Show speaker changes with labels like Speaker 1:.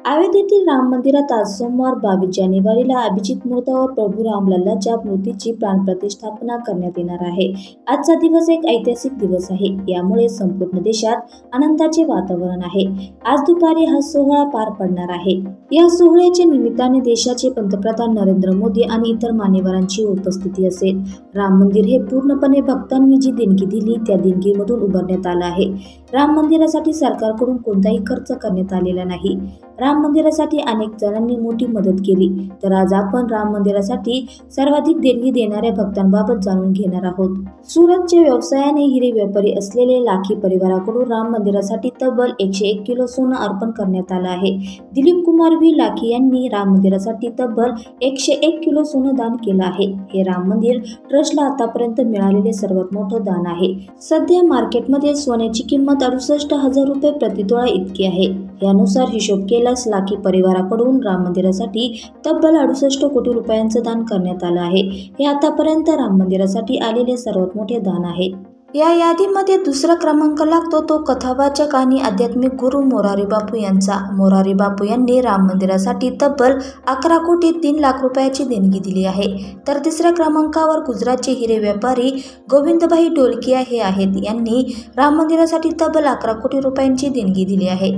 Speaker 1: अयोध्येतील राम मंदिरात आज सोमवार 22 जानेवारीला अभिजित मूर्तावर प्रभू रामलल्लाच्या मूर्तीची प्राणप्रतिष्ठापना करण्यात येणार आहे। आजचा दिवस एक ऐतिहासिक दिवस आहे। यामुळे संपूर्ण देशात आनंदाचे वातावरण आहे। आज दुपारी हा सोहळा पार पडणार आहे। या सोहळ्याच्या निमित्ताने देशाचे पंतप्रधान नरेंद्र मोदी आणि इतर मान्यवरांची उपस्थिती असेल। राम मंदिर हे पूर्णपणे भक्तांनी जी देणगी दिली त्या देणगीमधून उभारण्यात आलं आहे। राम मंदिरासाठी सरकारकडून कोणताही खर्च करण्यात आलेला नाही। राम मंदिरासाठी अनेक जणांनी मोठी मदत केली। तर आज आपण राम मंदिरासाठी सर्वाधिक देणगी देणाऱ्या भक्तांबाबत जाणून घेणार आहोत। सुरतच्या व्यवसायाने हिरे व्यापारी असलेले लाखी परिवाराकडून राम मंदिरासाठी तब्बल 101 किलो सोनं अर्पण करण्यात आलं आहे। दिलीप कुमार व्ही लाखी यांनी राम मंदिरासाठी तब्बल 101 किलो सोनं दान केलं आहे। हे राम मंदिर ट्रस्टला आतापर्यंत मिळालेले सर्वात मोठं दान आहे। सध्या मार्केटमध्ये सोन्याची किंमत 68,000 रुपये प्रतितोळा इतकी आहे। यानुसार हिशोब केल्यास लाखी परिवाराकडून राम मंदिरासाठी तब्बल 68 कोटी रुपयांचं दान करण्यात आलं आहे। हे आतापर्यंत राम मंदिरासाठी आलेले सर्वात मोठे दान आहे। या यादीमध्ये दुसरा क्रमांक लागतो तो कथावाचक आणि आध्यात्मिक गुरु मोरारी बापू यांचा। मोरारी बापू यांनी राम मंदिरासाठी तब्बल 11 कोटी 3 लाख रुपयाची देणगी दिली आहे। तर तिसऱ्या क्रमांकावर गुजरातचे हिरे व्यापारी गोविंदभाई ढोलकिया हे आहेत। यांनी राम मंदिरासाठी तब्बल 11 कोटी रुपयांची देणगी दिली आहे।